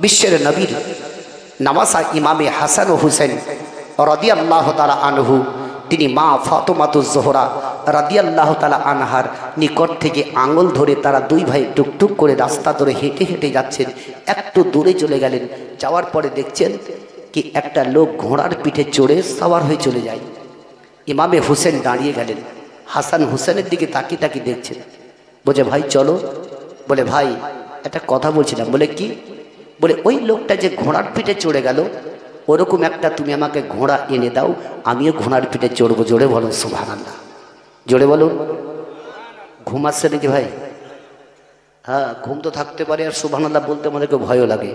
বিশ্বের নবীর নামাসা ইমামে হাসান ও হুসেন রাদিয়াল্লাহু তাআলা আনহু তিনি মা ফাতেমাতুজ জোহরা রাদিয়াল্লাহু তাআলা আনহার নিকট থেকে আঙুল ধরে তারা দুই ভাই টুকটুক করে রাস্তা ধরে হেঁটে হেঁটে যাচ্ছেন। একটু দূরে চলে গেলেন, যাওয়ার পরে দেখছেন কি একটা লোক ঘোড়ার পিঠে চড়ে সাওয়ার হয়ে চলে যায়। ইমামে হুসেন দাঁড়িয়ে গেলেন, হাসান হুসেনের দিকে তাকিয়ে তাকিয়ে দেখছেন। বলে ভাই চলো। বলে ভাই একটা কথা বলছিলাম। বলে কি? বলে ওই লোকটা যে ঘোড়ার পিঠে চড়ে গেল ওরকম একটা তুমি আমাকে ঘোড়া এনে দাও, আমিও ঘোড়ার পিঠে চড়বো। জোরে বলুন সুবহানাল্লাহ, জোরে বলুন। ঘুম আসছে নাকি ভাই? হ্যাঁ, ঘুম তো থাকতে পারে, আর সুবহানাল্লাহ বলতে আমাদেরকে ভয়ও লাগে।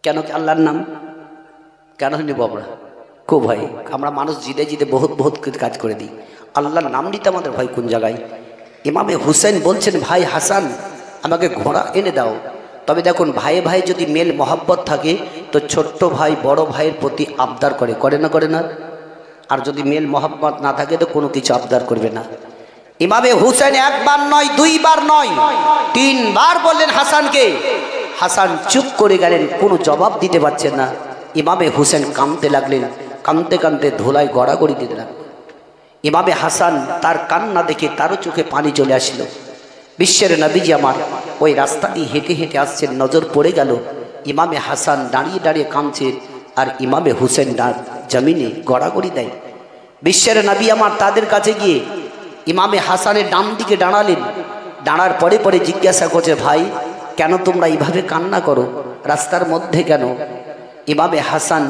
কেন কি? আল্লাহর নাম কেন নিব আমরা? খুব ভয়। আমরা মানুষ জিদে জিদে বহুত বহুত কাজ করে দিই, আল্লাহর নাম নিতে আমাদের ভয় কোন জায়গায়? ইমামে হুসেন বলছেন ভাই হাসান আমাকে ঘোড়া এনে দাও। তবে দেখুন ভাইয়ে ভাই যদি মেল মহব্বত থাকে তো ছোট্ট ভাই বড় ভাইয়ের প্রতি আবদার করে, করে না করে না? আর যদি মেল মহব্বত না থাকে তো কোনো কিছু আবদার করবে না। ইমামে হুসেন একবার নয়, দুইবার নয়, তিনবার বললেন হাসানকে। হাসান চুপ করে গেলেন, কোনো জবাব দিতে পারছেন না। ইমামে হুসেন কাঁদতে লাগলেন, কাঁদতে কাঁদতে ধুলায় গড়াগড়ি দিতে লাগলেন। ইমামে হাসান তার কান্না দেখে তারও চোখে পানি চলে আসলো। বিশ্বের নবীজি আমার ওই রাস্তা দিয়ে হেঁটে হেঁটে আসছেন, নজর পড়ে গেল ইমামে হাসান দাঁড়িয়ে দাঁড়িয়ে কাঁদছে আর ইমামে হুসেন জমিনে গড়াগড়ি দেয়। বিশ্বের নবী আমার তাদের কাছে গিয়ে ইমামে হাসানের ডান দিকে দাঁড়ালেন। দাঁড়ার পরে পরে জিজ্ঞাসা করছে ভাই কেন তোমরা এইভাবে কান্না করো, রাস্তার মধ্যে কেন? ইমামে হাসান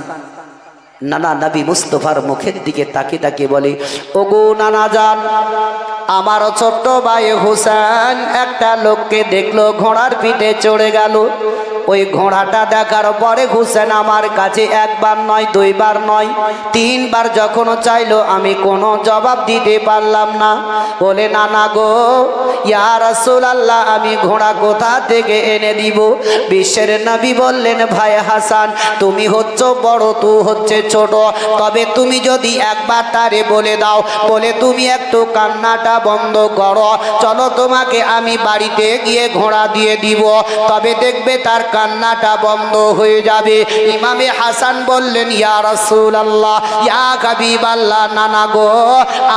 নানা নবী মুস্তফার মুখের দিকে তাকিয়ে তাকিয়ে বলে, ওগো নানা জান, আমার ছোট্ট ভাই হুসেন একটা লোককে দেখলো ঘোড়ার পিঠে চড়ে গেল। ওই ঘোড়াটা দেখার পরে হুসেন আমার কাছে একবার নয়, দুইবার নয়, তিনবার যখন চাইলো আমি কোনো জবাব দিতে পারলাম না। বলে নানা গো, ইয়া রাসূলুল্লাহ আমি ঘোড়া কোথা থেকে এনে দিব? বিশ্বের নবী বললেন ভাই হাসান তুমি হচ্ছ বড়, তুই হচ্ছে ছোট, তবে তুমি যদি একবার তারে বলে দাও, বলে তুমি একটু কান্নাটা বন্ধ করো, চলো তোমাকে আমি বাড়িতে গিয়ে ঘোড়া দিয়ে দিব, তবে দেখবে তার কান্নাটা বন্ধ হয়ে যাবে। ইমামে হাসান বললেন ইয়া রাসূলুল্লাহ, ইয়া হাবিবাল্লাহ, নানা গো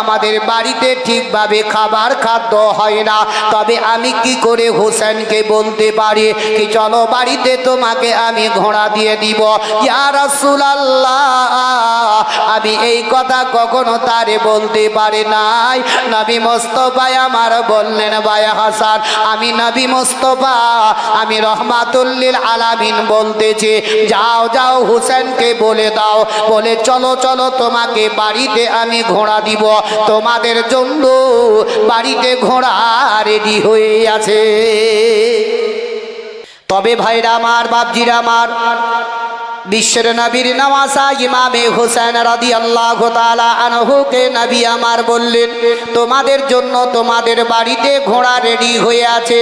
আমাদের বাড়িতে ঠিকভাবে খাবার খাদ্য হয় না, তবে আমি কি করে হোসেনকে বলতে পারি কি চলো বাড়িতে তোমাকে আমি ঘোড়া দিয়ে দিব? ইয়া রাসূলুল্লাহ আমি এই কথা কখনো তারে বলতে পারি নাই। নবী মুস্তাফা আমার বললেন ভাই হাসান আমি নবী মুস্তাফা আমি রহমাতুল লিল আলামিন বলতেছি, যাও যাও হোসেনকে বলে দাও, বলে চলো চলো তোমাকে বাড়িতে আমি ঘোড়া দিব, তোমাদের জন্য বাড়িতে ঘোড়া রেডি হয়ে আছে। তবে ভাইরা আমার, বাপজিরা আমার, বিশ্বের নবীর নওয়াসা ইমামে হুসেন রাদিয়াল্লাহু তাআলা আনহুকে নবী আমার বললেন তোমাদের জন্য তোমাদের বাড়িতে ঘোড়া রেডি হয়ে আছে,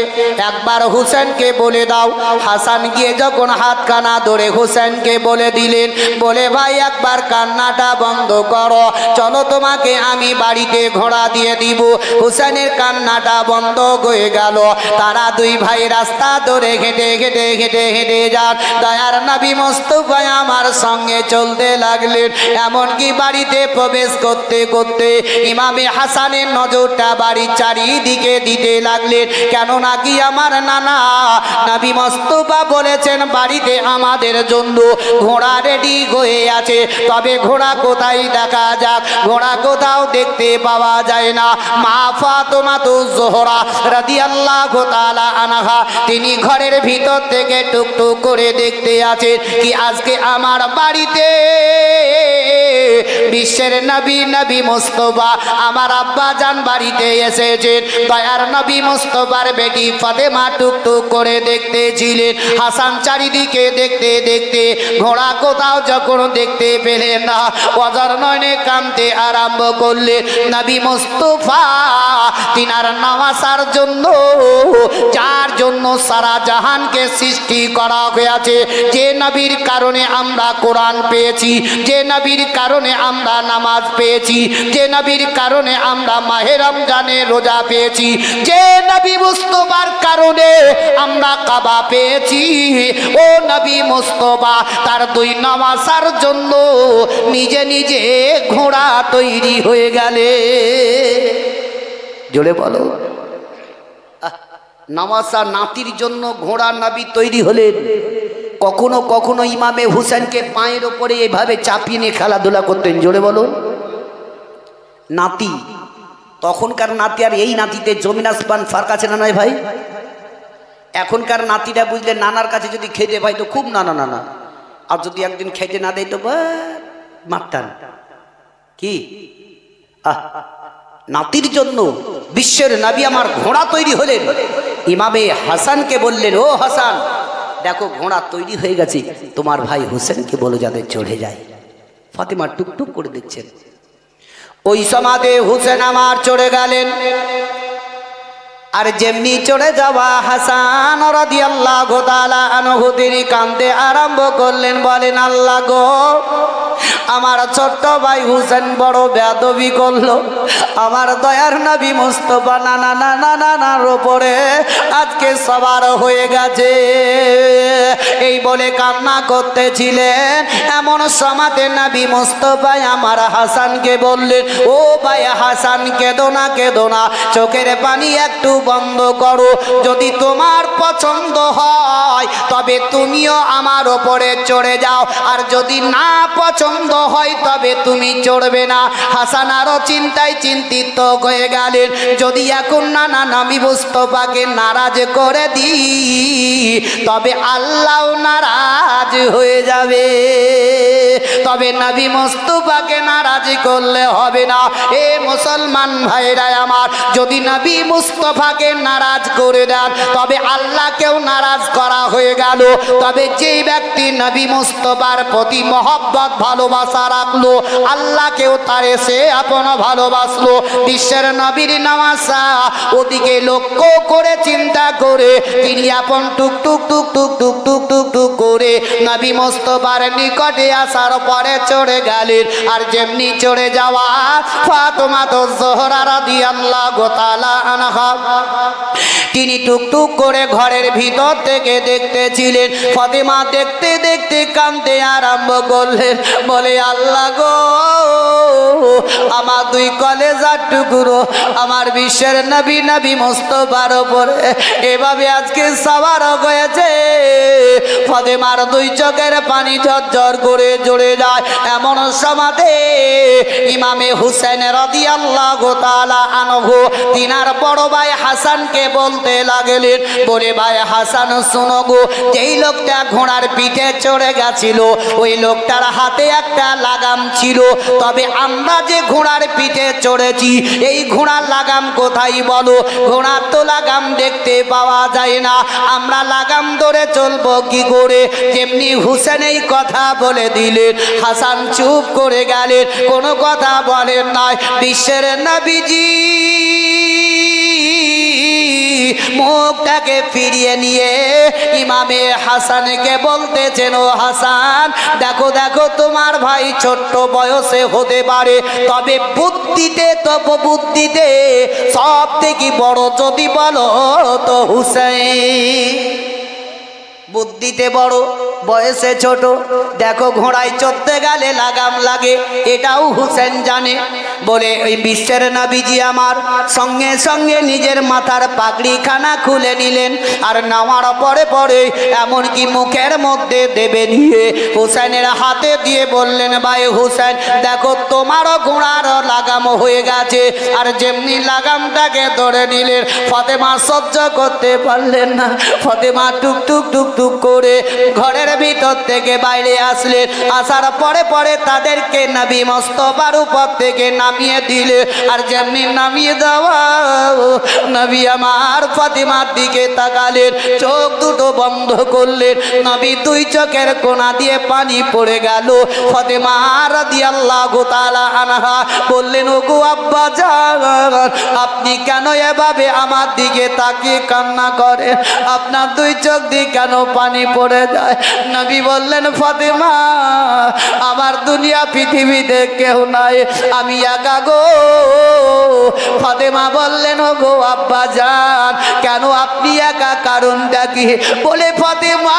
একবার হুসেনকে বলে দাও। হাসান গিয়ে যখন হাত কানা ধরে হুসেনকে বলে দিলেন, বলে ভাই একবার কান্নাটা বন্ধ করো, চলো তোমাকে আমি বাড়িতে ঘোড়া দিয়ে দিব। হুসেনের কান্নাটা বন্ধ হয়ে গেল। তারা দুই ভাই রাস্তা ধরে হেঁটে হেঁটে হেঁটে হেঁটে যান। দয়ার নবী মুস্তাফা আমার সঙ্গে চলতে লাগলেন। এমনকি বাড়িতে প্রবেশ করতে করতে ইমামে হাসানের নজরটা বাড়ির চারিদিকে দিতে লাগলেন, কেন নাকি আমার নানা নবী মুস্তাফা বলেছেন বাড়িতে আমাদের জন্য ঘোড়া রেডি হয়ে আছে, তবে ঘোড়া কোথায় দেখা যাক? ঘোড়া কোথাও দেখতে পাওয়া যায় না। মা ফাতেমাতুজ জোহরা রাদিয়াল্লাহু তাআলা আনহা তিনি ঘরের ভিতর থেকে টুকটুক করে দেখতে আছেন কি আজকে আমার বাড়িতে বিশ্বের নবী নবী মুস্তাফা আমার আব্বা জান বাড়িতে এসেছেন। দয়ার নবী মুস্তাফার বেটি ফাতেমা টুকটুক করে দেখতেছিলেন। হাসান চারিদিকে দেখতে দেখতে ঘোড়া কোথাও যখন দেখতে পেলেন না, অজর নয়নে কাঁদতে আরম্ভ করলেন। নবী মুস্তাফা তিনার নওয়াসার জন্য, যার জন্য সারা জাহানকে সৃষ্টি করা হয়েছে, যে নবীর কারণে আমরা কোরআন পেয়েছি, যে নবীর কারণে আমরা আমরা নামাজ পেয়েছি, যে নবীর কারণে আমরা মাহে রমজানে রোজা পেয়েছি, যে নবী মুস্তফার কারণে আমরা কাবা পেয়েছি, ও নবী মুস্তফা তার দুই নামাজার জন্য নিজে নিজে ঘোড়া তৈরি হয়ে গেলে। জোরে বলো, নামাজা নাতির জন্য ঘোড়া নবী তৈরি হলেন। কখনো কখনো ইমামে হুসেনকে পায়ের ওপরে এভাবে চাপিয়ে নিয়ে খেলাধুলা করতেন। জোরে বলুন, নাতি তখনকার নাতি আর এই নাতিতে জমিন আসমান ফারাক আছে না নয় ভাই? এখনকার নাতিরা বুঝলে নানার কাছে যদি খেতে পাই তো খুব নানা নানা, আর যদি একদিন খেতে না দেয় তো মারতাম। কি নাতির জন্য বিশ্বের নবী আমার ঘোড়া তৈরি হলেন। ইমামে হাসানকে বললেন, ও হাসান দেখো ঘোড়া তৈরি হয়ে গেছে, তোমার ভাই হুসেনকে বলো যাতে চড়ে যায়। ফাতেমা টুকটুক করে দেখছেন। ওই সমাধে হুসেন আমার চড়ে গেলেন। আর যেমনি চড়ে যাওয়া হাসান রাদিয়াল্লাহু তাআলা আনহু তিনি কাঁদতে আরম্ভ করলেন, বলেন আল্লাহ গো, আমার ছোট্ট ভাই হুসেন বড় বেয়াদবি করলো, আমার দয়ার নবী মুস্তাফা নানার উপরে আজকে সবার হয়ে গেছে। এই বলে কান্না করতেছিলেন। এমন সমাতে নবী মুস্তাফা আমার হাসানকে বললেন, ও ভাই হাসান কেঁদো না, চোখের পানি একটু বন্ধ করো, যদি তোমার পছন্দ হয় তবে তুমিও আমার উপরে চড়ে যাও, আর যদি না পছন্দ হয় তবে তুমি চড়বে না। হাসান আরো চিন্তায় চিন্তিত হয়ে গেলেন, যদি এখন নবী মুস্তাফাকে নারাজ করে দিই তবে আল্লাহ নারাজ হয়ে যাবে, তবে নবী মুস্তাফাকে নারাজ করলে হবে না। এ মুসলমান ভাইরা আমার, যদি নবী মুস্তাফাকে নারাজ করে দেন তবে আল্লাহকেও নারাজ করা হয়ে গেল। তবে যে ব্যক্তি নবী মুস্তাফার প্রতি মহব্বত ভালোবাসা রাখলো, আল্লাহকেও তারে সে আপন ভালোবাসলো। বিশ্বের নবীর নামাজা ওদিকে লক্ষ্য করে চিন্তা করে তিনি আপন টুক টুক টুক টুক টুক টুক টুক টুক করে নবী মুস্তাফার নিকটে আসার পরে চড়ে গেলেন। আর যেমনি চড়ে যাওয়া ফাতেমা জোহরা রাদিয়াল্লাহু তাআলা আনহা তিনি টুকটুক করে ঘরের ভিতর থেকে দেখতেছিলেন। ফাতেমা দেখতে দেখতে কাঁদতে আরম্ভ করলেন, বলে আল্লাহ গো, আমার দুই কলেজার টুকরো আমার বিশ্বের নবী মুস্তাফার উপরে এভাবে আজকে সওয়ার হয়েছে। ফাতেমার দুই চোখের পানি ঝরঝর করে জড়ে যায়। এমন সমাধে ইমামে হুসেন রাদিয়াল্লাহু তাআলা আনহু তিনার বড় ভাই হাসানকে বলতে লাগলেন, বলে ভাই হাসান শোনো গো, যেই লোকটা ঘোড়ার পিঠে চড়ে গেছিল ওই লোকটার হাতে একটা লাগাম ছিল, তবে আমরা যে ঘোড়ার পিঠে চড়েছি এই ঘোড়ার লাগাম কোথায় বলো? ঘোড়ার তো লাগাম দেখতে পাওয়া যায় না, আমরা লাগাম ধরে চলবো কি করে? যেমনি হুসেন এই কথা বলে দিলেন, হাসান চুপ করে গেলেন, কোনো কথা বলেন নাই। বিশ্বের নবীজি মুখটাকে ফিরিয়ে নিয়ে ইমামে হাসানকে বলতেছেন, ও হাসান দেখো দেখো, তোমার ভাই ছোট্ট বয়সে হতে পারে, তবে বুদ্ধিতে সব থেকে বড় যদি বলো তো হুসেন। বুদ্ধিতে বড়, বয়সে ছোট। দেখো ঘোড়ায় চড়তে গেলে লাগাম লাগে, এটাও হুসেন জানে। বলে ওই বিশ্বের নবীজি আমার সঙ্গে সঙ্গে নিজের মাথার পাগড়িখানা খুলে নিলেন। আর নামার পরে পরে এমনকি মুখের মধ্যে দেবে নিয়ে হুসেনের হাতে দিয়ে বললেন, ভাই হুসেন দেখো তোমারও ঘোড়ার লাগাম হয়ে গেছে। আর যেমনি লাগামটাকে ধরে নিলেন, ফাতেমা সহ্য করতে পারলেন না। ফাতেমা টুক টুক টুক টুক করে ঘরের ভিতর থেকে বাইরে আসলেন। আসার পরে পরে তাদেরকে নবী মুস্তাফার উপর থেকে নামিয়ে দিলে আর যেমনি নামিয়ে দেওয়া নবী আমার ফাতেমার দিকে তাকালেন, চোখ দুটো বন্ধ করলেন। নবী দুই চোখের কোনা দিয়ে পানি পড়ে গেল। ফাতেমা রাদিয়াল্লাহু তাআলা আনহা বললেন, ওগো আব্বা জান, আপনি কেন এভাবে আমার দিকে তাকিয়ে কান্না করেন? আপনার দুই চোখ দিয়ে কেন পানি পড়ে যায়? নবী বললেন, ফাতেমা, আমার দুনিয়া পৃথিবীতে কেউ নাই, আমি একা গো। ফাতেমা বললেন, ওগো আব্বা জান, কেন আপনি একা? কারণটা কি? বলে, ফাতেমা,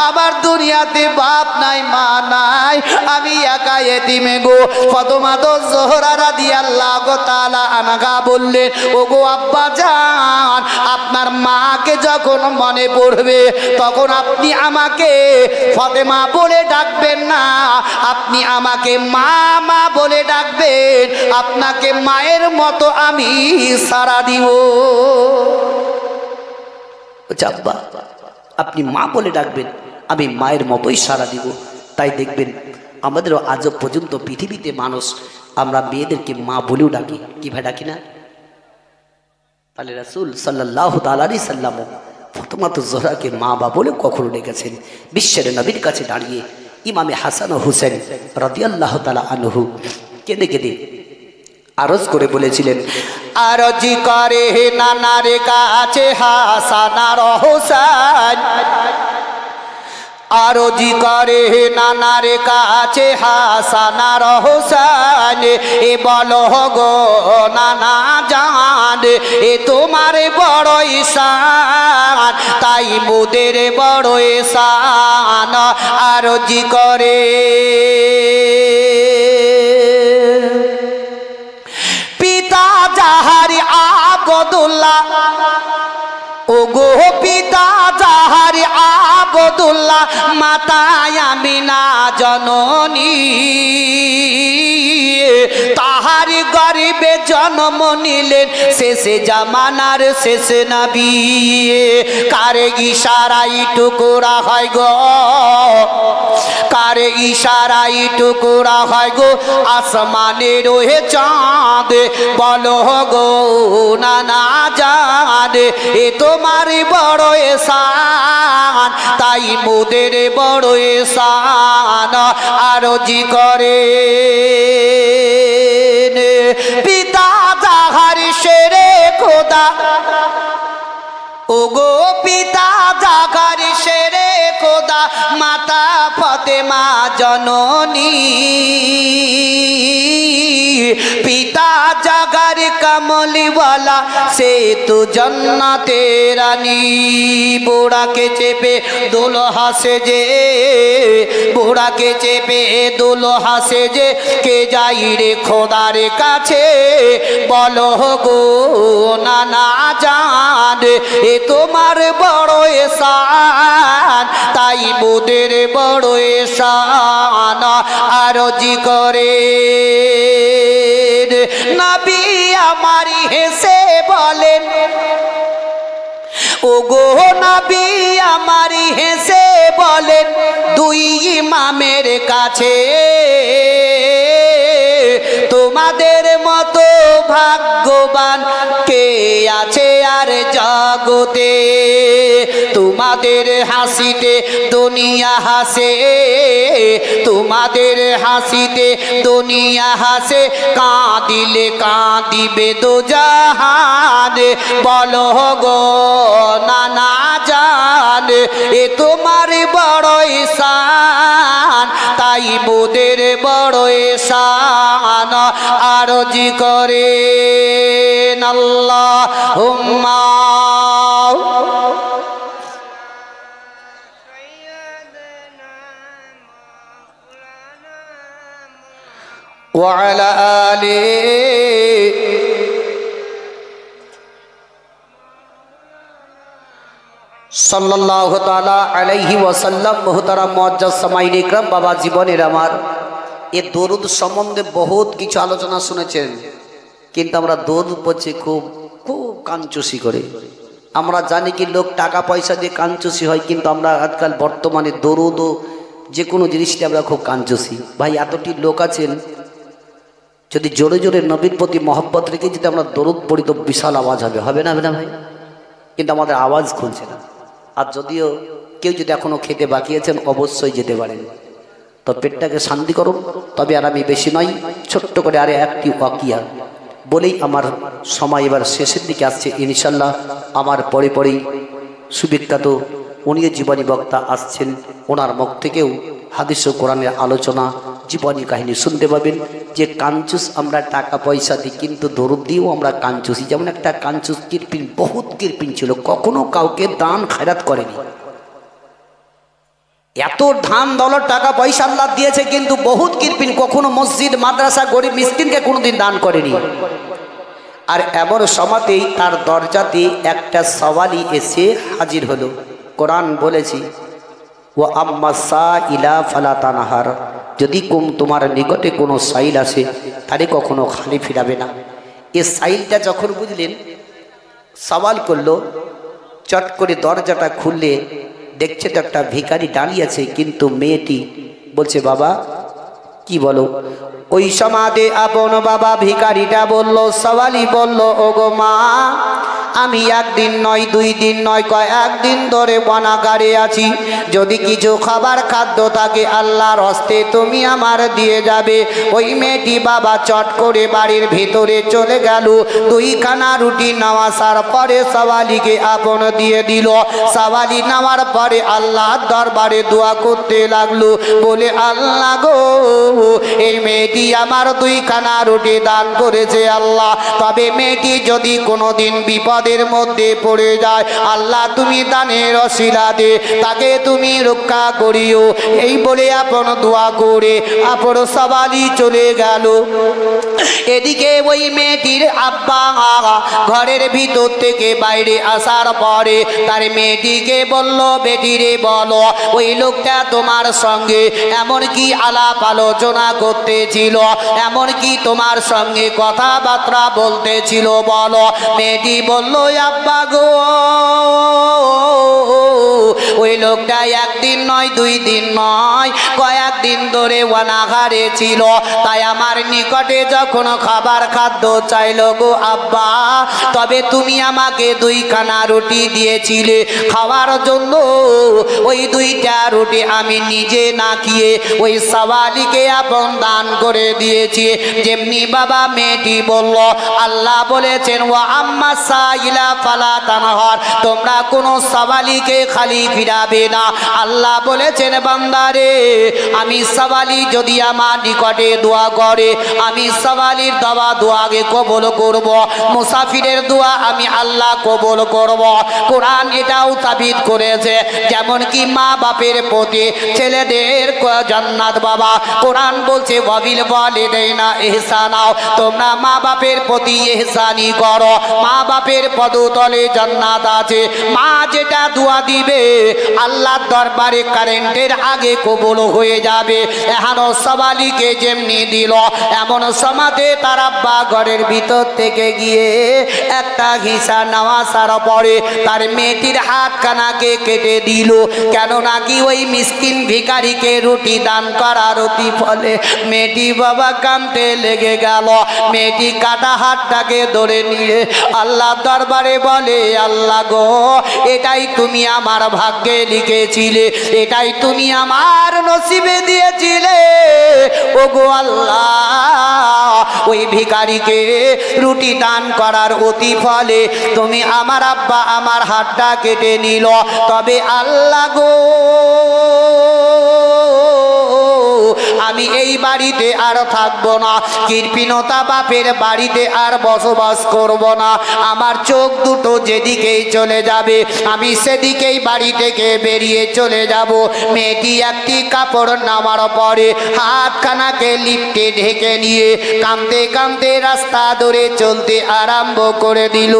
আমার দুনিয়াতে বাপ নাই, মা নাই, আমি একা এতিমে গো। ফাতেমা তো জোহরা রাদিয়াল্লাহু তাআলা আনহা বললেন, ওগো আব্বা জান, আপনার মাকে যখন মনে পড়বে তখন আপনি আমাকে ফাতেমা বলে ডাকবেন না, আপনি আমাকে মা মা বলে ডাকবেন। আপনাকে মায়ের মতো আমি সাড়া দিব। আব্বা, আপনি মা বলে ডাকবেন, আমি মায়ের মতোই সাড়া দিব। তাই দেখবেন আমাদেরও আজ পর্যন্ত পৃথিবীতে মানুষ আমরা মেয়েদেরকে মা বলেও ডাকি, কি ভাই ডাকি না? তাহলে রাসূল সাল্লাল্লাহু তাআলা আলাইহি সাল্লাম ফাতেমা জোহরাকে মা বা বলে কখনো ডেকেছেন? বিশ্বের নবীর কাছে দাঁড়িয়ে ইমামে হাসান ও হুসেন রাদিয়াল্লাহু তাআলা আনহু কেঁদে কেঁদে আরজ করে বলেছিলেন, আরজি করে নানার কাছে হাসান আর হুসেন, আরজি করে নানার কাছে হাসান আর হুসেন, এ বলো গো নানা জান, এ তোমার বড় ঈশান, তাই মোদের বড় ঈশান। আরজি করে পিতা যাহার আবদুল্লাহ, ও গো পিতা যাহার আবদুল্লাহ, মাতা আমিনা জননী, তাহার গর্ভে জন্ম নিলেন শেষে জামানার শেষ নবী। কার ইশারায় টুকরা হয় গো, কার ইশারায় টুকরা হয় গো আসমানে রয়ে চাঁদ, বলো গো নানা জান, এ তোমার বড় ঈশান, তাই মোদের বড় ঈশান। আরজি করে পিতা যাহার শেরে খোদা, ও গো পিতা যাহার শেরে খোদা, মাতা ফাতেমা জননী, পিতা জাগার কমলিওয়ালা, সে তো জন্নাতে রানী। বুড়াকে চেপে দুলহা সেজে, বুড়াকে চেপে দুলহা সেজে, কে যাই রে খোদার কাছে, বলো গো নানা জান, এ তোমার বড় ঈশান, তাই মোদের বড় ঈশান। আরজি করে নবী আমার হেসে বলেন, ও গো নবী আমার হেসে বলেন, দুই ইমামের কাছে তোমাদের মতো ভাগ্যবান কে আছে আর জগতে? তোমাদের হাসিতে দুনিয়া হাসে, তোমাদের হাসিতে দুনিয়া হাসে, কাঁদিলে কাঁদিবে দোজাহান, বলো গো নানা জান, এ তোমার বড় ঈশান, তাই মোদের বড় ঈশান। আরজি করে আল্লাহুম্মা ওয়া আলা আলিহি সাল্লাল্লাহু তাআলা আলাইহি ওয়াসাল্লাম। মুহতারাম মুআজ্জাজ সামাঈন ইকরাম, বাবা জীবনের আমার এ দরুদ সম্বন্ধে বহুত কিছু আলোচনা শুনেছেন, কিন্তু আমরা দরুদ পড়ছি খুব খুব কাঞ্চুসি করে। আমরা জানি কি লোক টাকা পয়সা দিয়ে কাঞ্চুসি হয়, কিন্তু আমরা আজকাল বর্তমানে দরুদ ও যে কোনো জিনিসটা আমরা খুব কাঞ্চুসি। ভাই এতটি লোক আছেন যদি জোরে জোরে নবীর প্রতি মহব্বত রেখে যদি আমরা দরুদ পড়ি তো বিশাল আওয়াজ হবে না ভাই? কিন্তু আমাদের আওয়াজ খুলছে না। আর যদিও কেউ যদি এখনও খেতে বাকি আছেন অবশ্যই যেতে পারেন, তো পেটটাকে শান্তি করুন। তবে আর আমি বেশি নয়, ছোট্ট করে আরে একটি ওয়াকিয়া বলেই আমার সময় এবার শেষের দিকে আসছে ইনশাল্লাহ। আমার পরে পরেই সুবিখ্যাত উনিও জীবনী বক্তা আসছেন, ওনার মুখ থেকেও হাদিস ও কোরআনের আলোচনা জীবনী কাহিনী শুনতে পাবেন। যে কাঞ্চুস আমরা টাকা পয়সা দিই, কিন্তু দরুদ দিয়েও আমরা কাঞ্চুসি। যেমন একটা কাঞ্চুস কৃপিন, বহুত কৃপিন ছিল, কখনো কাউকে দান খায়রাত করেনি। এত ধান দৌলত টাকা পয়সা আল্লাহ দিয়েছে, কিন্তু বহুত কৃপিন, কখনো মসজিদ মাদ্রাসা গরিব মিসকিনকে কোনোদিন দান করেনি। আর এমন সময়তেই তার দরজাতে একটা সওয়ালি এসে হাজির হলো। কোরআন বলেছি ও আম্মা সাইলা ফালা তানহার, যদি তোমার নিকটে কোনো সাইল আসে তারে কখনো খালি ফিরাবে না। এই সাইলটা যখন বুঝলেন, সওয়াল করলো, চট করে দরজাটা খুললে দেখছে তো একটা ভিখারি দাঁড়িয়ে আছে, কিন্তু মেয়েটি বলছে বাবা কি বলো। ওই সমাজে আপন বাবা ভিখারিটা বলল, সওয়ালি বলল, ওগো মা, আমি একদিন নয়, 2 দিন নয়, কয়েকদিন ধরে বনাগারে আছি। যদি কিছু খাবার খাদ্য থাকে আল্লাহর হস্তে তুমি আমার দিয়ে যাবে। ওই মেয়েটি বাবা চট করে বাড়ির ভেতরে চলে গেল। 2 খানা রুটি নামাসার পরে সওয়ালিকে আপন দিয়ে দিল। সওয়ালি নামার পরে আল্লাহর দরবারে দোয়া করতে লাগলো, বলে আল্লাহ গো, এই মেয়েটি আমার 2 খানা রুটি দান করেছে আল্লাহ, তবে মেয়েটি যদি কোনোদিন বিপদের মধ্যে পড়ে যায় আল্লাহ তুমি দানের ওসিলা দে তাকে তুমি রক্ষা করিও। এই বলে আপন দোয়া করে আপন সওয়ালি চলে গেল। এদিকে ওই মেয়েটির আব্বা ঘরের ভিতর থেকে বাইরে আসার পরে তার মেয়েটিকে বলল, বেটিরে বলো, ওই লোকটা তোমার সঙ্গে এমন কি আলাপ আলোচনা করতেছিল, এমন কি তোমার সঙ্গে কথাবার্তা বলতেছিল বলো। মেয়েটি বলল, আব্বা গো, ওই লোকটা 1 দিন নয়, 2 দিন নয়, কয়েকদিন ধরে অনাহারে ছিল, তাই আমার নিকটে যখন খাবার খাদ্য চাইল গো আব্বা, তবে তুমি আমাকে 2 খানা রুটি দিয়েছিলে খাওয়ার জন্য। ওই 2টা রুটি আমি নিজে না খেয়ে ওই সওয়ালিকে আপন দান করে দিয়েছি। যেমনি বাবা মেয়েটি বলল, আল্লাহ বলেছেন ওয়া আম্মা সাইলা ফালা তানহার, তোমরা কোনো সওয়ালিকে খালি ফিরাবে না। আল্লাহ বলেছেন বান্দারে, আমি সওয়ালি যদি আমার নিকটে দোয়া করে আমি সওয়ালির দোয়াকে কবুল করব, মুসাফিরের দোয়া আমি আল্লাহ কবুল করব। কোরআন এটাও সাবিত করেছে, যেমন কি মা বাপের প্রতি ছেলেদের জান্নাত বাবা। কোরআন বলছে ওয়াবিল ওয়ালিদাইনা ইহসানা, তোমরা মা বাপের প্রতি ইহসানি করো, মা বাপের পদতলে জান্নাত আছে। মা যেটা দোয়া দিবে আল্লাহর দরবারে কারেন্টের আগে কবুল হয়ে যাবে। এখনো সওয়ালিকে যেমনি দিল, এমন সমাজে তার আব্বা ঘরের ভিতর থেকে গিয়ে একটা হিসা নামাসার পরে তার মেয়েটির হাতখানাকে কেটে দিল। কেন নাকি ওই মিসকিন ভিখারিকে রুটি দান করার অতি ফলে মেয়েটি বাবা কাঁদতে লেগে গেল। মেয়েটি কাটা হাতটাকে ধরে নিয়ে আল্লাহ দরবারে বলে, আল্লাহ গো, এটাই তুমি আমার ভাগ্যে লিখেছিলে, এটাই তুমি আমার নসিবে দিয়েছিলে। ও গো আল্লাহ, ওই ভিখারিকে রুটি দান করার অতি ফলে তুমি আমার আব্বা আমার হাতটা কেটে নিল। তবে আল্লাহ গো, আমি এই বাড়িতে আর থাকবো না, কৃপণতা বাপের বাড়িতে আর বসবাস করব না। আমার চোখ দুটো যেদিকেই চলে যাবে আমি সেদিকেই বাড়ি থেকে বেরিয়ে চলে যাব। মেয়েটি একটি কাপড় নামার পরে হাতখানাকে লিপটে ঢেকে নিয়ে কাঁদতে কাঁদতে রাস্তা ধরে চলতে আরম্ভ করে দিল।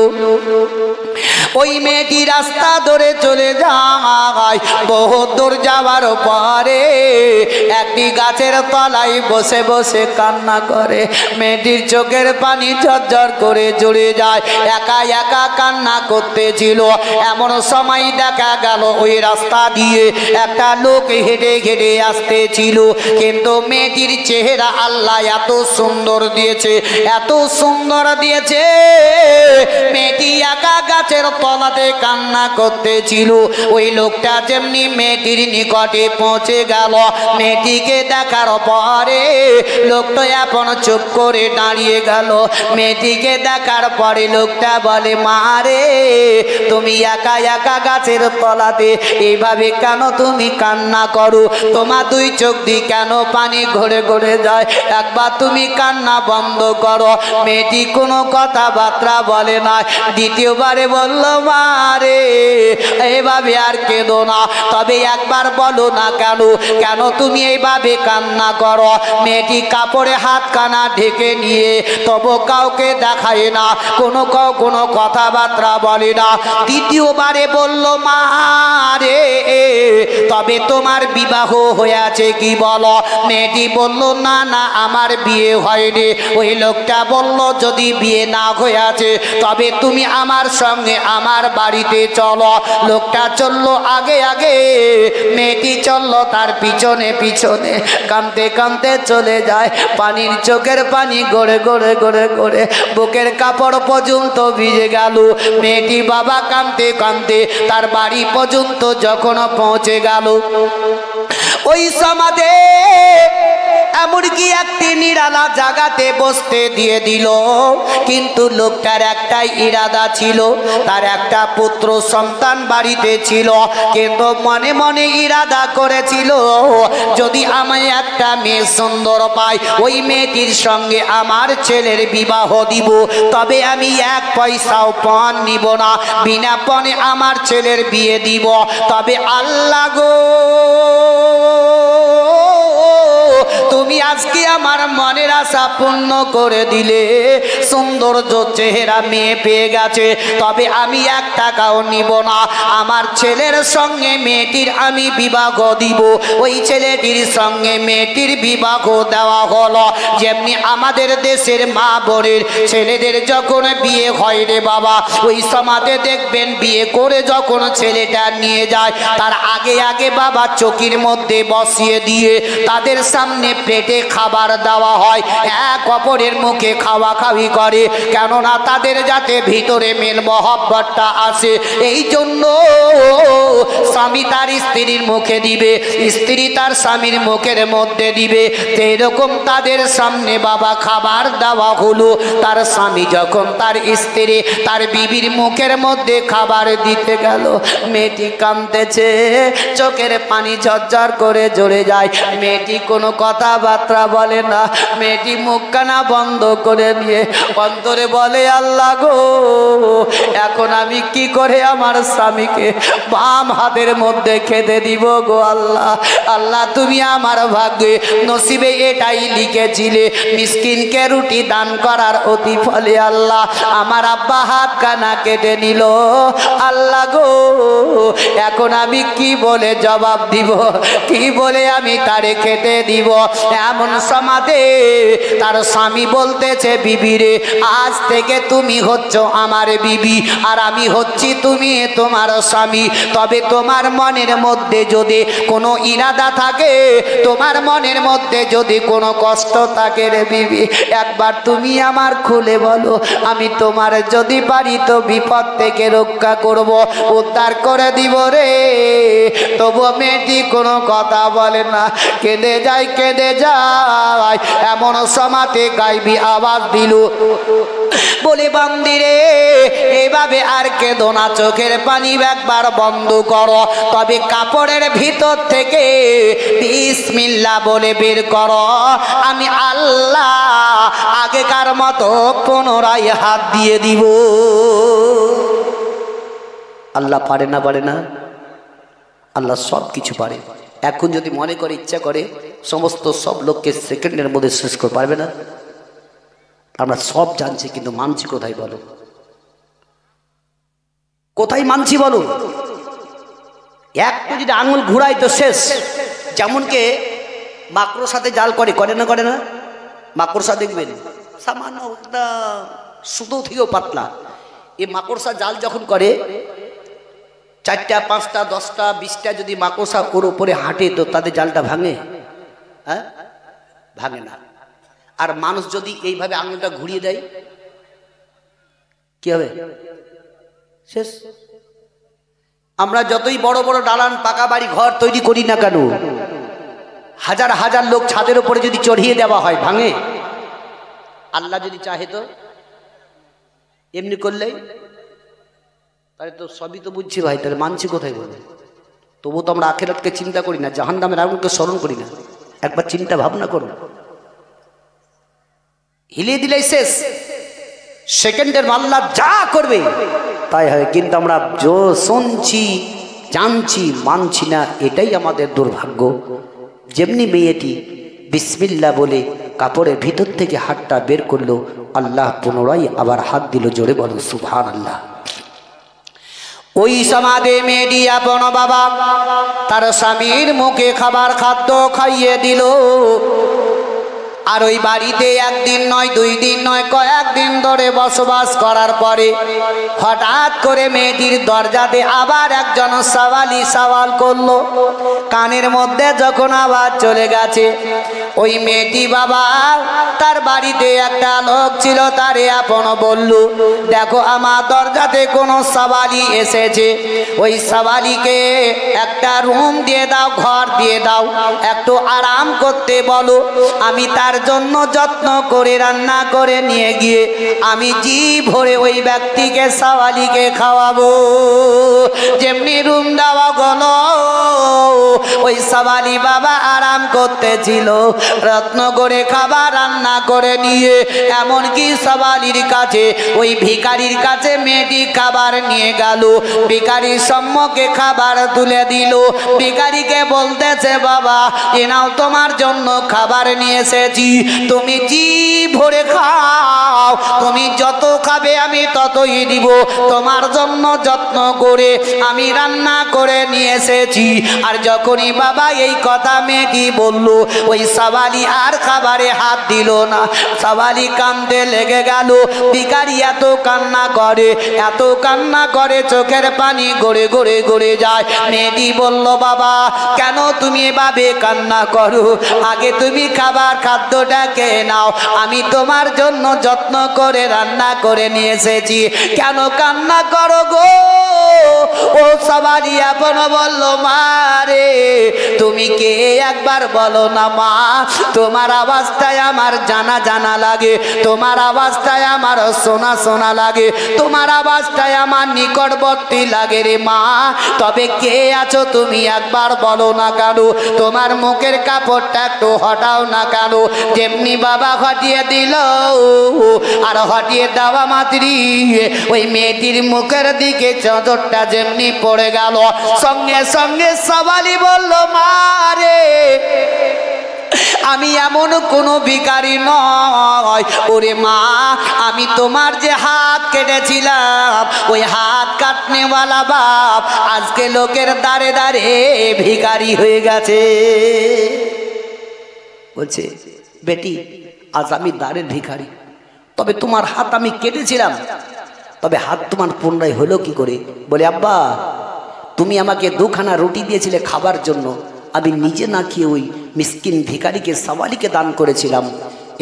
ওই মেয়েটি রাস্তা ধরে চলে যায়। বহু দূর যাওয়ার পরে একটি গাছের তলায় বসে বসে কান্না করে। মেয়েটির চোখের পানি ঝরঝর করে ঝরে যায়, একা একা কান্না করতেছিল। এমন সময় দেখা গেল ওই রাস্তা দিয়ে একটা লোক হেঁটে হেঁটে আসতেছিল, কিন্তু মেয়েটির চেহারা আল্লাহ এত সুন্দর দিয়েছে, এত সুন্দর দিয়েছে। মেয়েটি একা গাছের তলাতে কান্না করতেছিল। ওই লোকটা যেমনি মেয়েটির নিকটে পৌঁছে গেল, মেয়েটিকে দেখার পরে লোকটা এখন চুপ করে দাঁড়িয়ে গেল। মেয়েটিকে দেখার পরে লোকটা বলে, মা রে, তুমি একা একা গাছের তলাতে এইভাবে কেন তুমি কান্না করো? তোমার দুই চোখ দিয়ে কেন পানি ঘুরে ঘুরে যায়? একবার তুমি কান্না বন্ধ করো। মেয়েটি কোনো কথাবার্তা বলে না। দ্বিতীয়বারে বলল, মা রে, এইভাবে আর কেঁদো না, তবে একবার বলো না কেন কেন তুমি এইভাবে কান্না করো? মেয়েটি কাপড়ে হাত কানা ঢেকে নিয়ে তবু কাউকে দেখায় না, কোনো কথাবার্তা বলে না। দ্বিতীয়বারে বলল, মা রে, তবে তোমার বিবাহ হয়েছে কি বলো? মেয়েটি বলল, না না, আমার বিয়ে হয়নি। ওই লোকটা বলল, যদি বিয়ে না হয়েছে তবে তুমি আমার সঙ্গে আমার বাড়িতে চলো। লোকটা চললো আগে আগে, মেয়েটি চললো তার পিছনে পিছনে। কাঁদতে কাঁদতে চলে যায়, পানির চোখের পানি গড়ে গড়ে গড়ে গড়ে বুকের কাপড় পর্যন্ত ভিজে গেল। মেয়েটি বাবা কাঁদতে কাঁদতে তার বাড়ি পর্যন্ত যখন পৌঁছে গেল, ওই সমাজে এমনকি একটি নিরালা জায়গাতে বসতে দিয়ে দিল। কিন্তু লোকটার একটাই ইরাদা ছিল, তার একটা পুত্র সন্তান বাড়িতে ছিল, কিন্তু মনে মনে ইরাদা করেছিল, যদি আমি একটা মেয়ে সুন্দর পাই, ওই মেয়েটির সঙ্গে আমার ছেলের বিবাহ দিব, তবে আমি এক পয়সাও পণ নিব না, বিনা পণে আমার ছেলের বিয়ে দিব। তবে আল্লাহ গো, তুমি আজকে আমার মনের আশা পূর্ণ করে দিলে। সৌন্দর্য চেহারা মেয়ে পেয়ে গেছে, তবে আমি এক টাকাও নিব না, আমার ছেলের সঙ্গে মেয়েটির আমি বিবাহ দিব। ওই ছেলেটির সঙ্গে মেয়েটির বিবাহ দেওয়া হলো। যেমনি আমাদের দেশের মা বোনের ছেলেদের যখন বিয়ে হয় রে বাবা, ওই সমাজে দেখবেন বিয়ে করে যখন ছেলেটা নিয়ে যায়, তার আগে আগে বাবা চকির মধ্যে বসিয়ে দিয়ে তাদের সামনে প্লেটে খাবার দেওয়া হয়, এক অপরের মুখে খাওয়া খাওয়ি করে, কেননা তাদের যাতে ভিতরে মেল মহব্বতটা আসে। এই জন্য স্বামী তার স্ত্রীর মুখে দিবে, স্ত্রী তার স্বামীর মুখের মধ্যে দিবে। এরকম তাদের সামনে বাবা খাবার দেওয়া হলো। তার স্বামী যখন তার স্ত্রী তার বিবির মুখের মধ্যে খাবার দিতে গেল, মেয়েটি কাঁদতেছে, চোখের পানি ঝরঝর করে ঝরে যায়। মেয়েটি কোনো কথাবার্তা বলে না, মেয়েটি মুখ কানা বন্ধ করে নিয়ে অন্তরে বলে, আল্লাহ গো, এখন আমি কি করে আমার স্বামীকে বাম হাতের মধ্যে খেতে দিব গো আল্লাহ। আল্লাহ তুমি আমার ভাগ্যে নসিবে এটাই লিখেছিলে, মিসকিনকে রুটি দান করার অতি ফলে আল্লাহ আমার আব্বা হাত কানা কেটে নিল। আল্লাহ গো, এখন আমি কি বলে জবাব দিব, কি বলে আমি তারে খেতে দিব? এমন সমাজে তার স্বামী বলতেছে, বিবি রে, আজ থেকে তুমি হচ্ছ আমার বিবি আর আমি হচ্ছি তুমি তোমার স্বামী। তবে তোমার মনের মধ্যে যদি কোনো ইরাদা থাকে, তোমার মনের মধ্যে যদি কোনো কষ্ট থাকে রে বিবি, একবার তুমি আমার খুলে বলো, আমি তোমার যদি পারি তো বিপদ থেকে রক্ষা করব, উদ্ধার করে দিব রে। তবু মেয়েটি কোনো কথা বলে না, কেঁদে যায় কেঁদে যায়। এমন সমাতে গাইবি আওয়াজ দিল, বলে বান্দিরে, এভাবে আর কেঁদো না, চোখের পানি একবার বন্ধ করো, তবে কাপড়ের ভিতর থেকে বিসমিল্লাহ বলে বের করো। আমি আল্লাহ আগেকার মতো পুনরায় হাত দিয়ে দিব। আল্লাহ পারে না? পারে না? আল্লাহ সব কিছু পারে। এখন যদি মনে করে, ইচ্ছা করে, সমস্ত সব লোককে সেকেন্ডের মধ্যে শেষ করে পারবে না? আমরা সব জানছি, কিন্তু মানছি কোথায় বলো? কোথায় মানছি বলুন? একটু যদি আঙুল ঘুরাই তো শেষ। যেমনকে মাকড়সাতে জাল করে না করে না? মাকড়সা দেখবেন সামান্য একটা সুতো থেকেও পাতলা। এই মাকড়সা জাল যখন করে 4টা 5টা 10টা 20টা যদি মাকড়সা ওর উপরে হাঁটে তো তাদের জালটা ভাঙে? হ্যাঁ, ভাঙে না। আর মানুষ যদি এইভাবে আঙুলটা ঘুরিয়ে দেয় কি হবে? শেষ। আমরা যতই বড় বড় দালান পাকা বাড়ি ঘর তৈরি করি না কেন, হাজার হাজার লোক ছাদের উপরে যদি চড়িয়ে দেওয়া হয় ভাঙে? আল্লাহ যদি চাহে তো এমনি করলেই, তাহলে তো সবই তো বুঝছি ভাই, তাহলে মানছি কোথায় বলে? তবুও তো আমরা আখিরাতকে চিন্তা করি না, জাহান্নামের আগুনকে স্মরণ করি না। একবার চিন্তা ভাবনা করুন। হিলিয়ে দিলেই শেষ, সেকেন্ডের আল্লাহ যা করবে তাই হয়। কিন্তু আমরা শুনছি, জানছি, মানছি না, এটাই আমাদের দুর্ভাগ্য। যেমনি মেয়েটি বিসমিল্লাহ বলে কাপড়ের ভিতর থেকে হাতটা বের করলো, আল্লাহ পুনরায় আবার হাত দিল। জোরে বলো সুবহানাল্লাহ। ওই সমাধে মেয়েটি আপন বাবা তার স্বামীর মুখে খাবার খাদ্য খাইয়ে দিল। আর ওই বাড়িতে একদিন নয়, 2 দিন নয়, কয়েকদিন ধরে বসবাস করার পরে হঠাৎ করে মেয়েটির দরজাতে আবার একজন সওয়ালি সওয়াল করলো। কানের মধ্যে যখন আওয়াজ চলে গেছে, ওই মেয়েটি বাবা তার বাড়িতে একটা লোক ছিল, তারে আপন বলল, দেখো আমার দরজাতে কোনো সওয়ালি এসেছে, ওই সওয়ালিকে একটা রুম দিয়ে দাও, ঘর দিয়ে দাও, একটু আরাম করতে বলো। আমি তার জন্য যত্ন করে রান্না করে নিয়ে গিয়ে আমি জি ভরে ওই ব্যক্তিকে সওয়ালিকে খাওয়াবো। যেমনি রুম দেওয়া গেল, ওই সওয়ালি বাবা আরাম করতেছিল, যত্ন করে খাবার রান্না করে নিয়ে এমনকি সওয়ালির কাছে, ওই ভিখারির কাছে মেয়েটি খাবার নিয়ে গেল। ভিখারির সম্মুখে খাবার তুলে দিল। ভিখারিকে বলতেছে, বাবা এ নাও তোমার জন্য খাবার নিয়ে এসেছি, তুমি জি ভরে খাও, তুমি যত খাবে আমি ততই দিব, তোমার জন্য যত্ন করে আমি রান্না করে নিয়ে এসেছি। আর যখনই বাবা এই কথা মেয়েটি বলল, ওই সওয়ালি আর খাবারে হাত দিল না। সওয়ালি কান্দে লেগে গেল। ভিখারি এত কান্না করে, এত কান্না করে, চোখের পানি গড়ে গড়ে গড়ে যায়। মেয়েটি বলল, বাবা কেন তুমি এভাবে কান্না করো? আগে তুমি খাবার খাদ্যটা খেয়ে নাও, আমি তোমার জন্য যত্ন করে রান্না করে নিয়ে এসেছি, কেন কান্না করো গো? ও সওয়ালি আপন বলল, মা রে তুমি কে একবার বলো না মা, তোমার আওয়াজটাই আমার জানা জানা লাগে, তোমার আওয়াজটাই আমার শোনা শোনা লাগে, তোমার আওয়াজটাই আমার নিকটবর্তী লাগে রে মা। তবে কে আছো তুমি একবার বলো না কেন? তোমার মুখের কাপড়টা একটু হটাও না কেন? যেমনি বাবা হটিয়ে দিল, আর হটিয়ে দেওয়া মাত্রই ওই মেয়েটির মুখের দিকে চাদরটা যেমনি পড়ে গেল, সঙ্গে সঙ্গে সওয়ালি বলল, মা রে আমি এমন কোনো ভিখারি নয়, ওরে মা আমি তোমার যে হাত কেটেছিলাম, ওই হাত কাটনেওয়ালা বাপ আজকে লোকের দাঁড়ে দাঁড়ে ভিখারি হয়ে গেছে। বলছে, বেটি আজ আমি দাঁড়ের ভিখারি, তবে তোমার হাত আমি কেটেছিলাম, তবে হাত তোমার পুনরায় হলো কি করে? বলে, আব্বা তুমি আমাকে 2খানা রুটি দিয়েছিলে খাবার জন্য, আমি নিজে না খেয়ে ওই মিসকিন ভিখারিকে সওয়ালিকে দান করেছিলাম,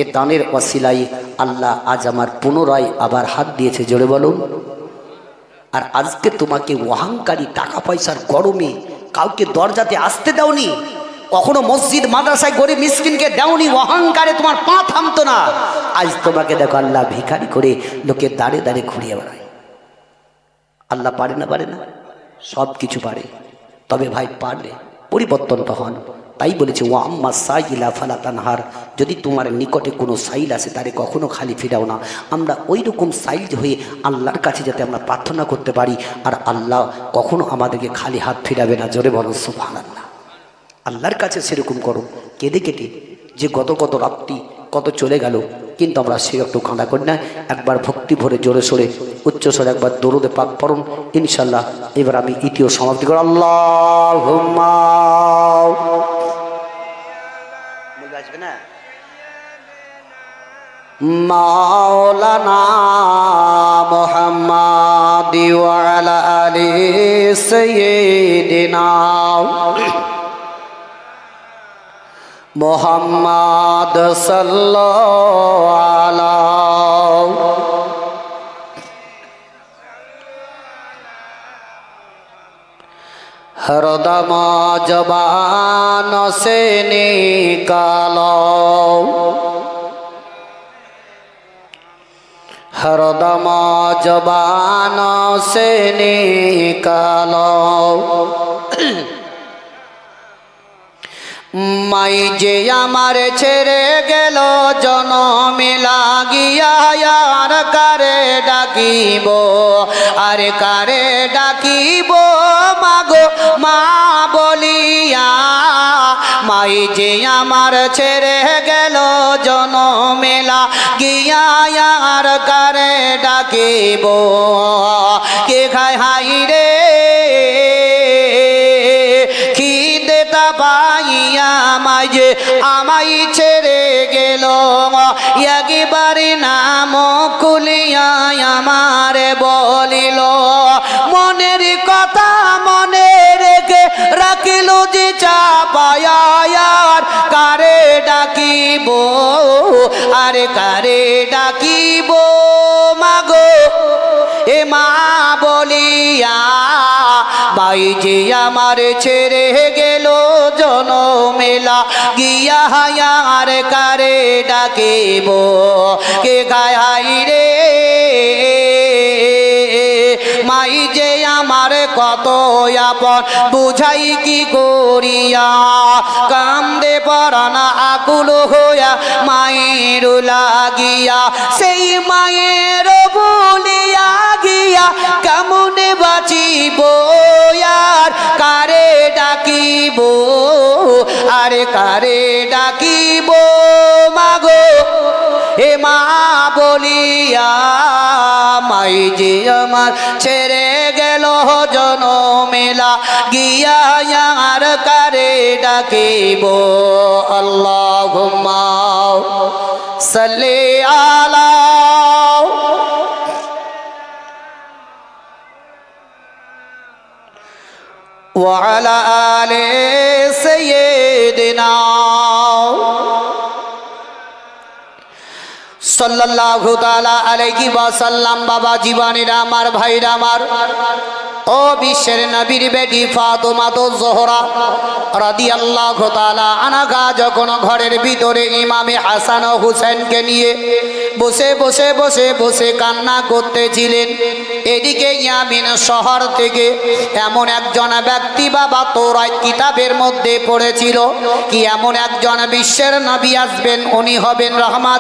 এ দানের ওয়াসিলায় আল্লাহ আজ আমার পুনরায় আবার হাত দিয়েছে। জোরে বলুন। আর আজকে তোমাকে অহংকারী টাকা পয়সার গরমে কাউকে দরজাতে আসতে দাওনি, কখনো মসজিদ মাদ্রাসায় গরিব মিসকিনকে দাওনি, অহংকারে তোমার পা থামতো না। আজ তোমাকে দেখো আল্লাহ ভিখারি করে লোকের দাঁড়ে দাঁড়ে ঘুরিয়ে বেড়ায়। আল্লাহ পারে না? পারে না? সব কিছু পারে, তবে ভাই পারলে পরিবর্তনটা হন। তাই বলেছে, ও আম্মা সাইলা ফালা তানহার, যদি তোমার নিকটে কোনো সাইল আসে তারে কখনো খালি ফিরাও না। আমরা ওই রকম সাইল হয়ে আল্লাহর কাছে যাতে আমরা প্রার্থনা করতে পারি, আর আল্লাহ কখনো আমাদেরকে খালি হাত ফিরাবে না। জোরে বলো সুবহানাল্লাহ। আল্লাহর কাছে সেরকম করো, কেঁদে কেটে, যে কত রাত্রি কত চলে গেল, কিন্তু আমরা সেরকম কাঁদা করি না। একবার ভক্তি ভরে জোরে সোরে উচ্চ স্বরে একবার দরুদে পাক পড়ুন ইনশাল্লাহ। এবার আমি ইতিও সমাপ্তি করি। আল্লাহুম্মা আসবে না মাওলানা মুহাম্মাদ ওয়া আলা আলি সাইয়্যিদিনা মুহাম্মাদ সাল্লাল্লাহু আলাইহি हरदम जबान से निकालो हरदम जबान से निकालो माई जे आमार छेड़े गेलो जनमे लागिया यार कारे डाकिबो आरे कारे डाकिबो मागो मा बोलिया माई जे आमार छेड़े गेलो जनमे लागिया यार कारे डाकिबो के खाय हाई रे মাঝে আমাই ছেড়ে গেল একবারে নাম খুলিয়া আমারে বলিল মনের কথা মনে রেখে রাখিল যে চাপায়ার কারে ডাকিব আরে কারে ডাকিব মাগো এ মা বলিয়া মাই যে আমার ছেড়ে গেল জনমেলা গিয়া হায়ার কারে ডাকিব কে গায় হাই রে মাই যে আমার কত আপন বুঝাই কি করিয়া কান্দে পরানা আকুল হইয়া মায়ের লাগিয়া সেই মায়ের বলিয়া গিয়া কেমনে বাঁচিব আর কারে ডাকিব আরে কারে ডাকিব মাগো হে মা বলিয়া মাই যে আমার ছেড়ে গেল জনমেলা গিয়া আর কারে ডাকিব আল্লাহুম্মা সাল্লি আলা وعلى آل سيدنا सल्लल्लाहु ताला अलैहि वसल्लम बाबा जीवानीरा आमार भाईरा आमार ओ विश्वेर नबीर बेटी फातिमा तो ज़ोहरा रादियाल्लाहु ताला आनहा जखन घरेर भितरे इमामे हासान ओ हुसैन के निये बसे बसे बसे बसे कान्ना करतेछिलेन एदिके यामिन शहर थेके एमन एकजन व्यक्ति बाबा तौरात किताबेर मध्ये पड़ेछिलो कि एमन एकजन विश्वेर नबी आसबेन उनी हबेन रहमत